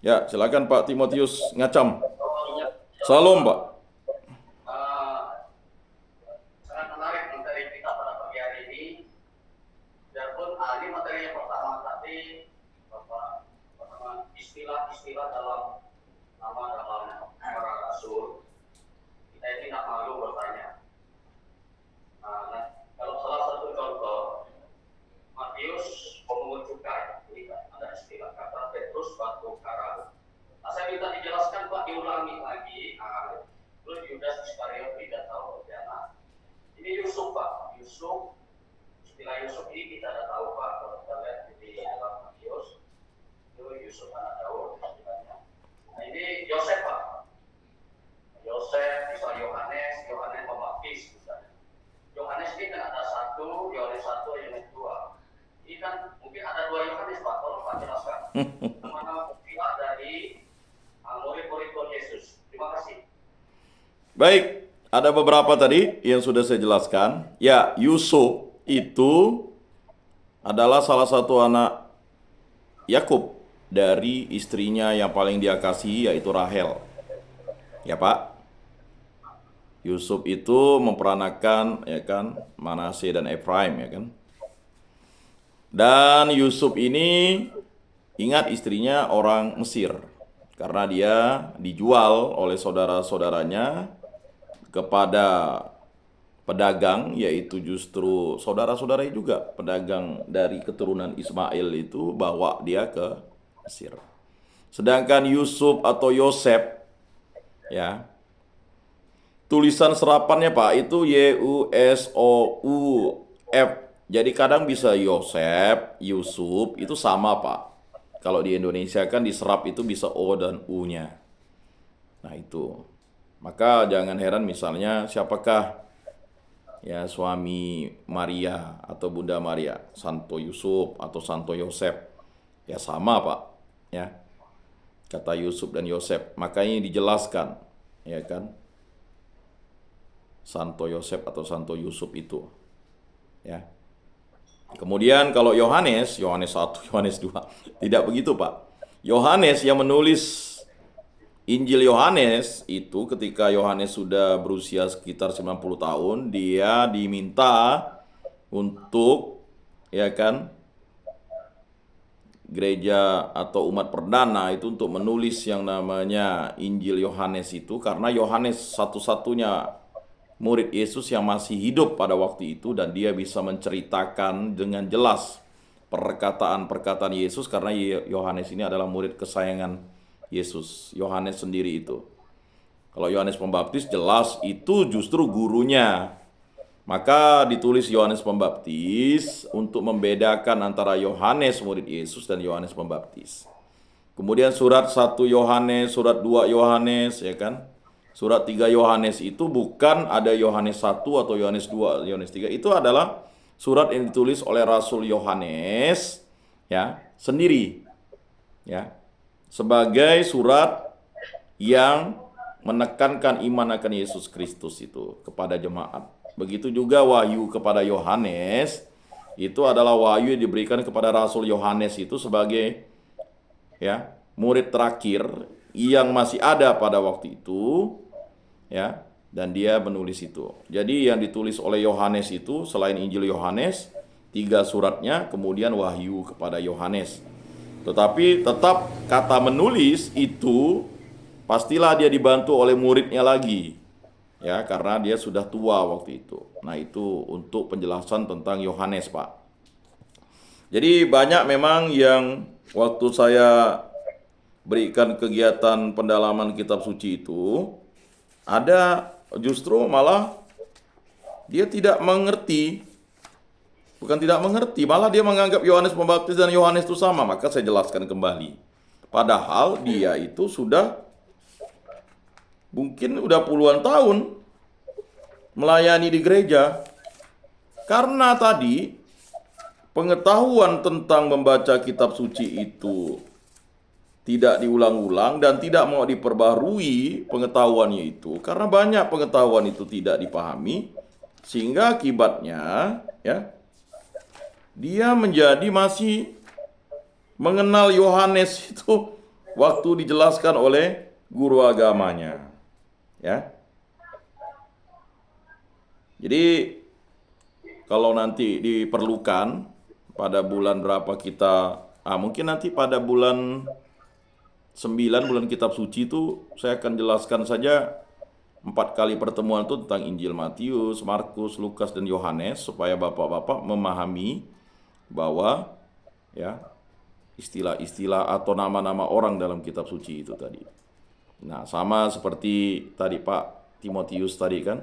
Ya, silakan Pak Timotius Ngacam. Iya. Salam, Pak. Eh, Sangat menarik materi kita pada pagi hari ini. Biarpun ini materi yang pertama tadi, Bapak, istilah-istilah dalam nama dalam para rasul, kita ini tidak malu bertanya. Nah, kalau salah satu contoh, Matius pemungut cukai, jadi ada istilah kata Petrus batu karang. Nah, saya minta dijelaskan Pak, diulangi lagi. Terus Yudas Iskariot tidak tahu berkhianat. Ini Yusuf Pak, Yusuf, istilah Yusuf ini kita tidak tahu Pak, kalau kita lihat di dalam Matius, itu Yusuf anak Daud istilahnya. Nah ini Yosef Pak, Yosef, misalnya Yohanes, Yohanes Pembaptis misalnya. Yohanes ini kan ada satu, Yohanes satu, Yohanes dua. Ini kan mungkin ada dua Yohanes Pak, tolong Pak jelaskan. Nama-nama pihak dari murid-murid Tuhan Yesus. Terima kasih. Baik, ada beberapa tadi yang sudah saya jelaskan. Ya, Yusuf itu adalah salah satu anak Yakub dari istrinya yang paling dia kasihi, yaitu Rahel. Ya, Pak. Yusuf itu memperanakan, ya kan, Manasye dan Efraim, ya kan. Dan Yusuf ini ingat istrinya orang Mesir karena dia dijual oleh saudara-saudaranya kepada pedagang, yaitu justru saudara-saudaranya juga pedagang dari keturunan Ismail itu bawa dia ke Mesir. Sedangkan Yusuf atau Yosef, ya, tulisan serapannya Pak itu Yusuf. Jadi kadang bisa Yosef, Yusuf, itu sama Pak. Kalau di Indonesia kan diserap itu bisa O dan U-nya. Nah itu. Maka jangan heran misalnya siapakah ya suami Maria atau Bunda Maria, Santo Yusuf atau Santo Yosef. Ya sama Pak, ya. Kata Yusuf dan Yosef, makanya dijelaskan, ya kan? Santo Yosef atau Santo Yusuf itu, ya. Kemudian kalau Yohanes, Yohanes 1, Yohanes 2, tidak begitu Pak. Yohanes yang menulis Injil Yohanes itu ketika Yohanes sudah berusia sekitar 90 tahun, dia diminta untuk, ya kan, gereja atau umat perdana itu untuk menulis yang namanya Injil Yohanes itu, karena Yohanes satu-satunya murid Yesus yang masih hidup pada waktu itu, dan dia bisa menceritakan dengan jelas perkataan-perkataan Yesus karena Yohanes ini adalah murid kesayangan Yesus. Yohanes sendiri itu. Kalau Yohanes Pembaptis jelas itu justru gurunya. Maka ditulis Yohanes Pembaptis untuk membedakan antara Yohanes murid Yesus dan Yohanes Pembaptis. Kemudian surat 1 Yohanes, surat 2 Yohanes, ya kan? Surat 3 Yohanes itu bukan ada Yohanes 1 atau Yohanes 2, Yohanes 3. Itu adalah surat yang ditulis oleh Rasul Yohanes, ya, sendiri. Ya. Sebagai surat yang menekankan iman akan Yesus Kristus itu kepada jemaat. Begitu juga wahyu kepada Yohanes, itu adalah wahyu yang diberikan kepada Rasul Yohanes itu sebagai, ya, murid terakhir yang masih ada pada waktu itu, ya, dan dia menulis itu. Jadi yang ditulis oleh Yohanes itu selain Injil Yohanes, 3 suratnya, kemudian wahyu kepada Yohanes. Tetapi tetap kata menulis itu pastilah dia dibantu oleh muridnya lagi, ya, karena dia sudah tua waktu itu. Nah itu untuk penjelasan tentang Yohanes Pak. Jadi banyak memang yang waktu saya berikan kegiatan pendalaman kitab suci itu, ada justru malah dia tidak mengerti. Bukan tidak mengerti, malah dia menganggap Yohanes Pembaptis dan Yohanes itu sama. Maka saya jelaskan kembali. Padahal dia itu sudah mungkin udah puluhan tahun melayani di gereja. Karena tadi pengetahuan tentang membaca kitab suci itu tidak diulang-ulang dan tidak mau diperbarui pengetahuannya itu, karena banyak pengetahuan itu tidak dipahami, sehingga akibatnya, ya, dia menjadi masih mengenal Yohanes itu waktu dijelaskan oleh guru agamanya. Ya. Jadi kalau nanti diperlukan pada bulan berapa kita, mungkin nanti pada bulan 9 bulan kitab suci itu saya akan jelaskan saja 4 kali pertemuan itu tentang Injil Matius, Markus, Lukas, dan Yohanes supaya bapak-bapak memahami bahwa ya istilah-istilah atau nama-nama orang dalam kitab suci itu tadi. Nah, sama seperti tadi Pak Timotius tadi kan.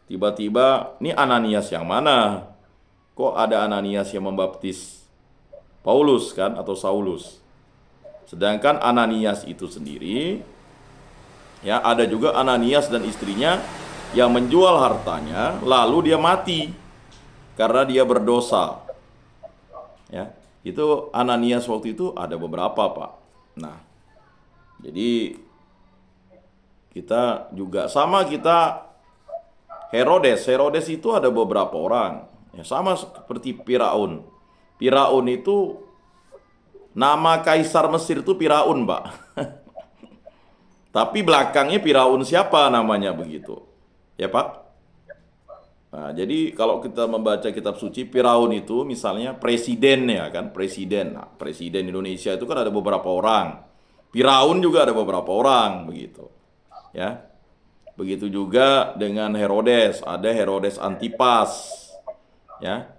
Tiba-tiba, ini Ananias yang mana? Kok ada Ananias yang membaptis Paulus kan atau Saulus? Sedangkan Ananias itu sendiri, ya ada juga Ananias dan istrinya yang menjual hartanya, lalu dia mati karena dia berdosa. Ya, itu Ananias waktu itu ada beberapa Pak. Nah, jadi kita juga sama kita Herodes itu ada beberapa orang. Ya, sama seperti Firaun. Firaun itu nama kaisar Mesir itu Firaun, Pak. Tapi belakangnya Firaun siapa namanya begitu. Ya, Pak? Nah, jadi kalau kita membaca kitab suci, Firaun itu misalnya presiden ya kan, presiden. Nah, presiden Indonesia itu kan ada beberapa orang. Firaun juga ada beberapa orang begitu. Ya. Begitu juga dengan Herodes, ada Herodes Antipas. Ya.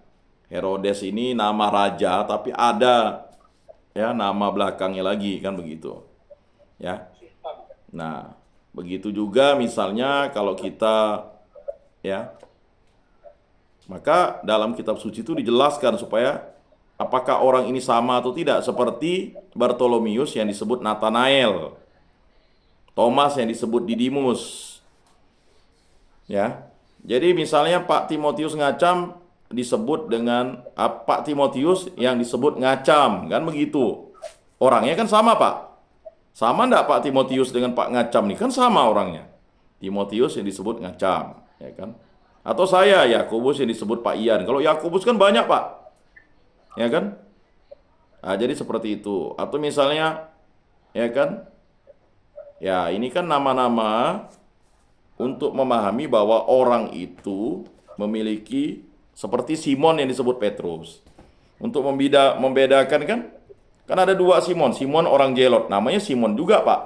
Herodes ini nama raja tapi ada ya nama belakangnya lagi kan begitu. Ya. Nah, begitu juga misalnya kalau kita ya, maka dalam kitab suci itu dijelaskan supaya apakah orang ini sama atau tidak, seperti Bartolomius yang disebut Nathanael, Thomas yang disebut Didimus. Ya. Jadi misalnya Pak Timotius ngacam disebut dengan Pak Timotius yang disebut ngacam, kan begitu. Orangnya kan sama, Pak. Sama enggak Pak Timotius dengan Pak ngacam nih? Kan sama orangnya. Timotius yang disebut ngacam, ya kan? Atau saya Yakobus yang disebut Pak Ian. Kalau Yakobus kan banyak, Pak. Ya kan? Nah, jadi seperti itu. Atau misalnya ya kan? Ya, ini kan nama-nama untuk memahami bahwa orang itu memiliki seperti Simon yang disebut Petrus. Untuk membedakan kan ada dua Simon. Simon orang Zelot, namanya Simon juga, Pak.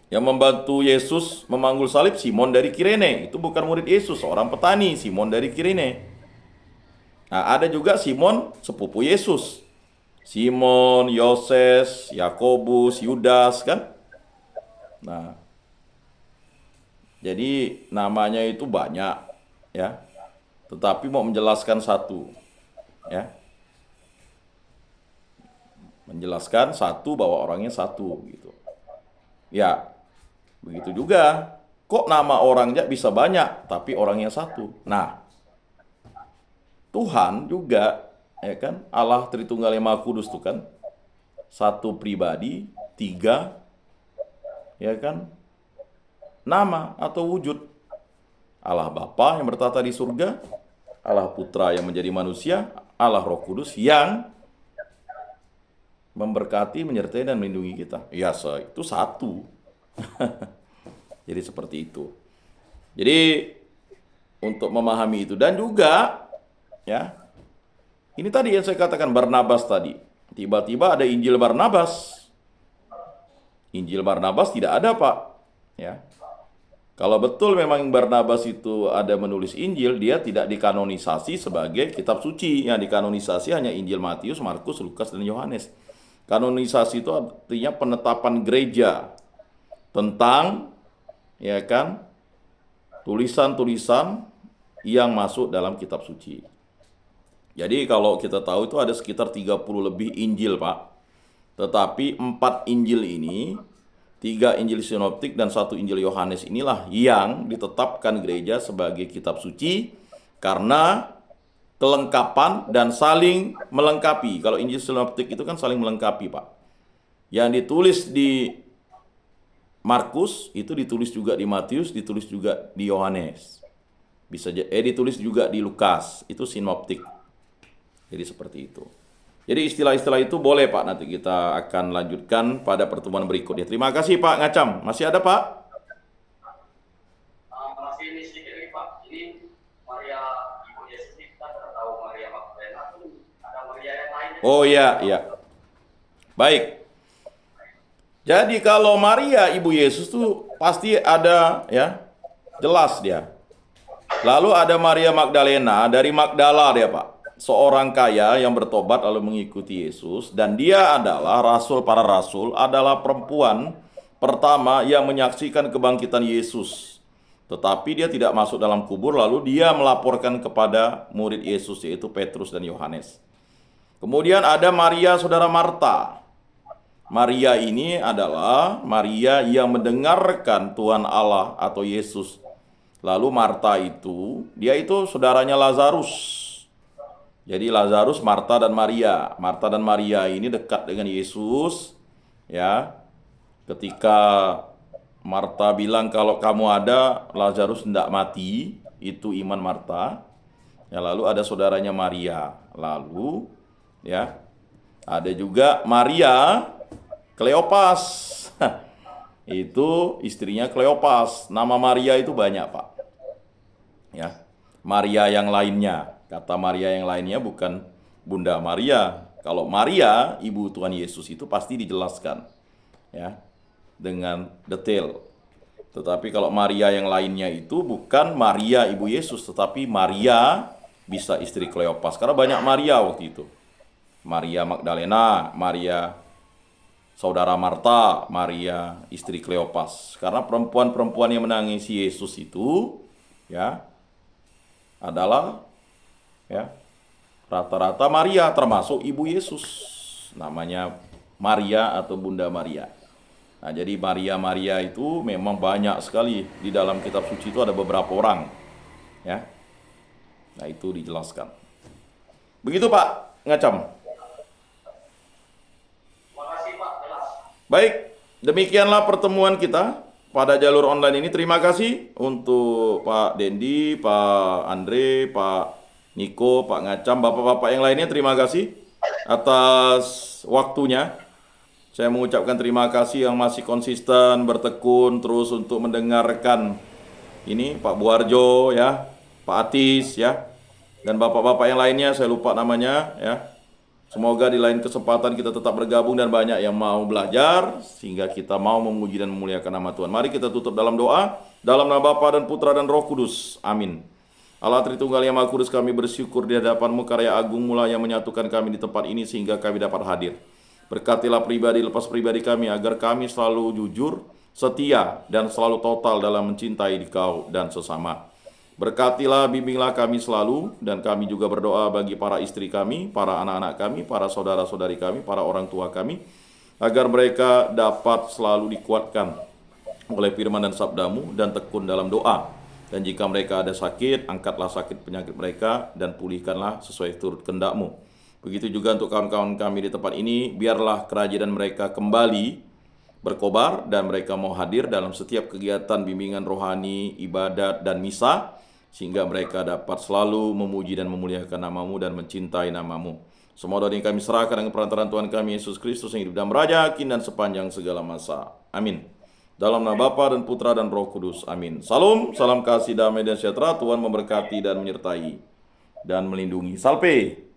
Yang membantu Yesus memanggul salib Simon dari Kirene. Itu bukan murid Yesus, seorang petani, Simon dari Kirene. Nah, ada juga Simon sepupu Yesus. Simon, Yoses, Yakobus, Yudas kan. Nah, jadi namanya itu banyak ya. Tetapi mau menjelaskan satu ya. Menjelaskan satu bahwa orangnya satu gitu. Ya, begitu juga. Kok nama orangnya bisa banyak tapi orangnya satu. Nah, Tuhan juga ya kan, Allah Tritunggal yang Maha Kudus itu kan satu pribadi, tiga ya kan nama atau wujud. Allah Bapa yang bertata di surga, Allah Putra yang menjadi manusia, Allah Roh Kudus yang memberkati, menyertai dan melindungi kita. Ya, itu satu. Jadi seperti itu. Jadi untuk memahami itu dan juga ya, ini tadi yang saya katakan Barnabas tadi. Tiba-tiba ada Injil Barnabas. Injil Barnabas tidak ada, Pak. Ya. Kalau betul memang Barnabas itu ada menulis Injil, dia tidak dikanonisasi sebagai kitab suci. Yang dikanonisasi hanya Injil Matius, Markus, Lukas, dan Yohanes. Kanonisasi itu artinya penetapan gereja tentang ya kan tulisan-tulisan yang masuk dalam kitab suci. Jadi kalau kita tahu itu ada sekitar 30 lebih Injil, Pak. Tetapi 4 Injil ini, 3 Injil Sinoptik dan 1 Injil Yohanes inilah yang ditetapkan gereja sebagai kitab suci karena kelengkapan dan saling melengkapi. Kalau Injil Sinoptik itu kan saling melengkapi, Pak. Yang ditulis di Markus itu ditulis juga di Matius, ditulis juga di Yohanes. Ditulis juga di Lukas, itu sinoptik. Jadi seperti itu. Jadi istilah-istilah itu boleh Pak, nanti kita akan lanjutkan pada pertemuan berikutnya. Terima kasih Pak Ngacam. Masih ada Pak? Masih ini sedikit lagi Pak. Ini Maria Ibu Yesus ini kita sudah tahu Maria Magdalena itu ada Maria yang lain. Oh iya, iya. Baik. Jadi kalau Maria Ibu Yesus tuh pasti ada ya, jelas dia. Lalu ada Maria Magdalena, dari Magdala dia Pak. Seorang kaya yang bertobat lalu mengikuti Yesus. Dan dia adalah rasul para rasul, adalah perempuan pertama yang menyaksikan kebangkitan Yesus. Tetapi dia tidak masuk dalam kubur, lalu dia melaporkan kepada murid Yesus, yaitu Petrus dan Yohanes. Kemudian ada Maria saudara Marta. Maria ini adalah Maria yang mendengarkan Tuhan Allah atau Yesus. Lalu Marta itu, dia itu saudaranya Lazarus. Jadi Lazarus, Marta dan Maria. Marta dan Maria ini dekat dengan Yesus, ya. Ketika Marta bilang kalau kamu ada, Lazarus tidak mati, itu iman Marta. Ya, lalu ada saudaranya Maria. Lalu, ya, ada juga Maria Kleopas. Itu istrinya Kleopas. Nama Maria itu banyak, Pak. Ya. Maria yang lainnya. Kata Maria yang lainnya bukan Bunda Maria. Kalau Maria, ibu Tuhan Yesus itu pasti dijelaskan, ya, dengan detail. Tetapi kalau Maria yang lainnya itu bukan Maria ibu Yesus, tetapi Maria bisa istri Kleopas. Karena banyak Maria waktu itu. Maria Magdalena, Maria saudara Marta, Maria istri Kleopas. Karena perempuan-perempuan yang menangisi Yesus itu, ya, adalah, ya, rata-rata Maria, termasuk ibu Yesus. Namanya Maria atau Bunda Maria. Nah, jadi Maria itu memang banyak sekali di dalam kitab suci, itu ada beberapa orang, ya. Nah, itu dijelaskan. Begitu Pak Ngacam. Terima kasih Pak, jelas. Baik, demikianlah pertemuan kita pada jalur online ini. Terima kasih untuk Pak Dendi, Pak Andre, Pak Niko, Pak Ngacam, bapak-bapak yang lainnya. Terima kasih atas waktunya. Saya mengucapkan terima kasih yang masih konsisten, bertekun terus untuk mendengarkan ini, Pak Buarjo, ya, Pak Atis, ya, dan bapak-bapak yang lainnya. Saya lupa namanya, ya. Semoga di lain kesempatan kita tetap bergabung dan banyak yang mau belajar sehingga kita mau memuji dan memuliakan nama Tuhan. Mari kita tutup dalam doa, dalam nama Bapa dan Putra dan Roh Kudus. Amin. Allah Tritunggal yang Maha Kudus, kami bersyukur di hadapan-Mu karya agung mula yang menyatukan kami di tempat ini sehingga kami dapat hadir. Berkatilah pribadi lepas pribadi kami agar kami selalu jujur, setia, dan selalu total dalam mencintai Dikau dan sesama. Berkatilah, bimbinglah kami selalu, dan kami juga berdoa bagi para istri kami, para anak-anak kami, para saudara-saudari kami, para orang tua kami, agar mereka dapat selalu dikuatkan oleh firman dan sabda-Mu dan tekun dalam doa. Dan jika mereka ada sakit, angkatlah sakit penyakit mereka dan pulihkanlah sesuai turut kehendak-Mu. Begitu juga untuk kawan-kawan kami di tempat ini, biarlah kerajinan mereka kembali berkobar dan mereka mau hadir dalam setiap kegiatan bimbingan rohani, ibadat, dan misa, sehingga mereka dapat selalu memuji dan memuliakan nama-Mu dan mencintai nama-Mu. Semua doa ini kami serahkan dengan perantaraan Tuhan kami Yesus Kristus yang hidup dan meraja kini dan sepanjang segala masa. Amin. Dalam nama Bapa dan Putra dan Roh Kudus. Amin. Salam, salam kasih, damai dan sejahtera. Tuhan memberkati dan menyertai dan melindungi. Salve.